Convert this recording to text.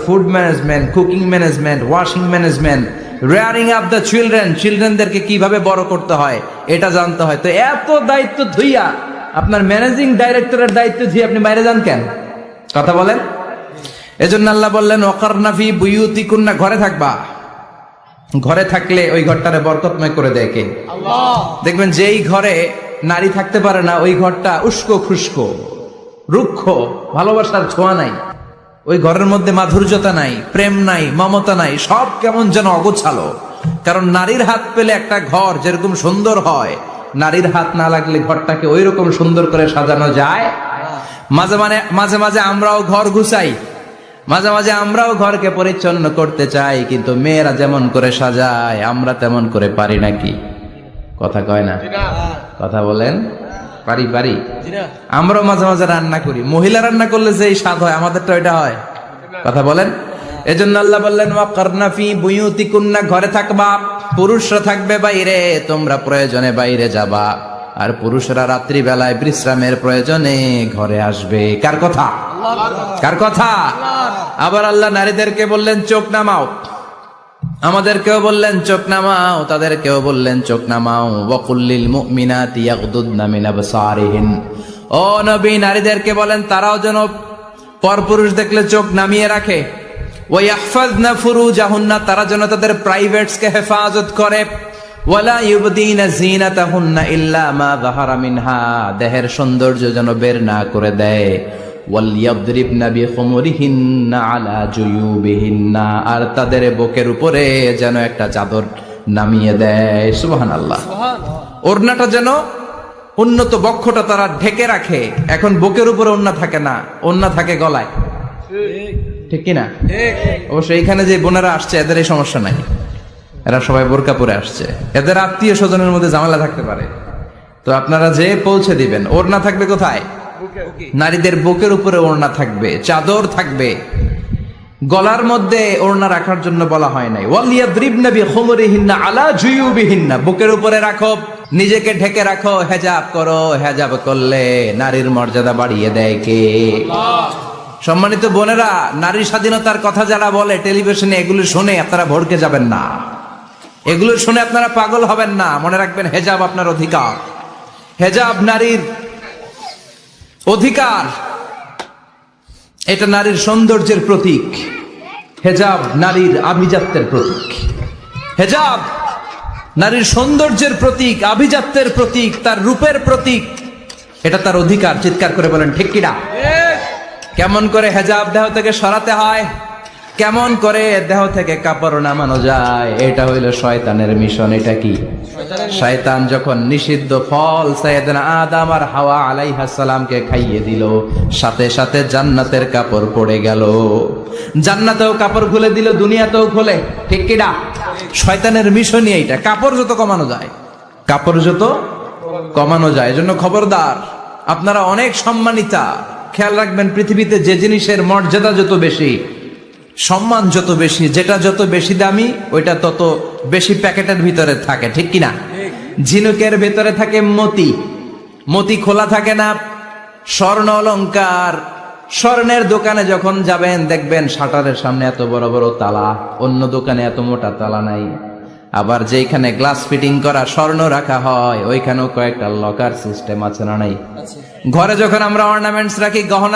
Food management, cooking management, washing management, rearing up the চিলড্রেনদেরকে কিভাবে বড় করতে হয় এটা জানতে হয়। তো এত দায়িত্ব ধুইয়া আপনার ম্যানেজিং ডাইরেক্টরের দায়িত্ব দিয়ে আপনি বাইরে যান কেন? কথা বলেন। এজন্য আল্লাহ বললেন ওয়াকারনা ফি বুয়ুতিকুন্না, ঘরে থাকবা। ঘরে থাকলে ওই ঘরটারে বরকতময় করে দেয় কে? আল্লাহ। দেখবেন যেই ঘরে নারী থাকতে পারে না ওই ঘরটা উস্কো খুস্কো, রুক্ষ, ভালোবাসার ছোঁয়া নাই, ওই ঘরের মধ্যে মাধুর্যতা নাই, প্রেম নাই, মমতা নাই, সব কেমন যেন অগোছালো। কারণ নারীর হাত পেলে একটা ঘর যেরকম সুন্দর হয়, নারীর হাত না লাগলে ঘরটাকে ওই রকম সুন্দর করে সাজানো যায়। মাঝে মাঝে আমরাও ঘর গুছাই, মাঝে মাঝে আমরাও ঘরকে পরিচ্ছন্ন করতে চাই, কিন্তু মেয়েরা যেমন করে সাজায় আমরা তেমন করে পারি নাকি? কথা কয় না? কথা বলেন। পারি। আমরাও মাঝে মাঝে রান্না করি, মহিলা রান্না করলে যে স্বাদ হয় আমাদেরটা ওইটা হয়। কথা বলেন। এজন্য আল্লাহ বললেন ওয়াকারনা ফি বুয়ুতিকুন্না, ঘরে থাকবা। পুরুষরা থাকবে বাইরে, তোমরা প্রয়োজনে বাইরে যাবা, আর পুরুষরা রাত্রি বেলায় বিশ্রামের প্রয়োজনে ঘরে আসবে। কার কথা? কার কথা? আবার আল্লাহ নারীদেরকে বললেন চোখ নামাও, আমাদেরকেও বললেন চোখ নামাও, তাদেরকেও বললেন চোখ নামাও। ওয়াকুল্লিল মুমিনাতি ইয়াগদুদনা মিন আবসারিহিন, ও নবী নারীদেরকে বলেন তারাও যেন পরপুরুষ দেখলে চোখ নামিয়ে রাখে। ওয়া ইয়াহফাজনা ফুরুজাহুন্না, তারা যেন তাদের প্রাইভেটসকে হেফাজত করে। ওয়ালা ইউবদিনা যিনাতাহুন্না ইল্লা মা যাহারা মিনহা, দেহের সৌন্দর্য যেন বের না করে দেয়। ওয়ালিয়াদরিবনা বিখুমুরিহিন্না আলা জুয়ুবিহিন্না, আর তাদের বুকের উপরে যেন একটা চাদর নামিয়ে দেয়। সুবহানাল্লাহ। ওড়নাটা যেন উন্নত বক্ষটা তারা ঢেকে রাখে। এখন বুকের উপরে ওড়না থাকে না, ওড়না থাকে গলায়, ঠিক কিনা? অবশ্য এইখানে যে বোনেরা আসছে এদের এই সমস্যা নাই, এরা সবাই বোরকা পরে আসছে, এদের আত্মীয় স্বজনের মধ্যে ঝামেলা থাকতে পারে। তো আপনারা যে পৌঁছে দিবেন, ওড়না থাকবে কোথায়? নারীদের বুকের উপরে ওড়না থাকবে, চাদর থাকবে, গলার মধ্যে ওড়না রাখার জন্য বলা হয় নাই। ওয়ালিয়াদরিবনা বিখুমুরিহিন্না আলা জুয়ুবিহিন্না, বুকের উপরে রাখো, নিজেকে ঢেকে রাখো, হেজাব করো। হেজাব করলে নারীর মর্যাদা বাড়িয়ে দেয় কে? আল্লাহ। সম্মানিত বোনেরা, নারী স্বাধীনতার কথা যারা বলে টেলিভিশনে, এগুলো শুনে আপনারা ভড়কে যাবেন না, এগুলো শুনে আপনারা পাগল হবেন না। মনে রাখবেন হেজাব আপনার অধিকার, হেজাব নারীর অধিকার, এটা নারীর সৌন্দর্যের প্রতীক। হেজাব নারীর আভিজাত্যের প্রতীক, হেজাব নারীর সৌন্দর্যের প্রতীক, আভিজাত্যের প্রতীক, তার রূপের প্রতীক, এটা তার অধিকার। চিৎকার করে বলেন ঠিক কিনা? কেমন করে হেজাব দেহ থেকে সরাতে হয়, কেমন করে দেহ থেকে কাপড় নামানো যায়, এটা হইল শয়তানের মিশন। এটা কি? শয়তান যখন নিষিদ্ধ ফল সাইয়েদনা আদম আর হাওয়া আলাইহিস সালামকে খাইয়ে দিল, সাথে সাথে জান্নাতের কাপড় পড়ে গেল। জান্নাতেও কাপড় খুলে দিল, দুনিয়াতেও খুলে, ঠিক কিনা? শয়তানের মিশনই এইটা, কাপড় যত কমানো যায়, কাপড় যত কমানো যায়। এজন্য খবরদার, আপনারা অনেক সম্মানিতা, খেয়াল রাখবেন পৃথিবীতে যে জিনিসের মর্যাদা যত বেশি, সম্মান যত বেশি, যেটা যত বেশি দামি, ওইটা তত বেশি প্যাকেটের ভিতরে থাকে, ঠিক কিনা? ঝিনুকের ভিতরে থাকে মতি, মতি খোলা থাকে না। স্বর্ণ অলংকার, স্বর্ণের দোকানে যখন যাবেন দেখবেন শাটারের সামনে এত বড় বড় তালা, অন্য দোকানে এত মোটা তালা নাই। আবার যেখানে গ্লাস ফিটিং করা স্বর্ণ রাখা হয় ওইখানেও কয়েকটা লকার সিস্টেম আছে না নাই? ঘরে যখন আমরা অর্নামেন্টস রাখি, গহনা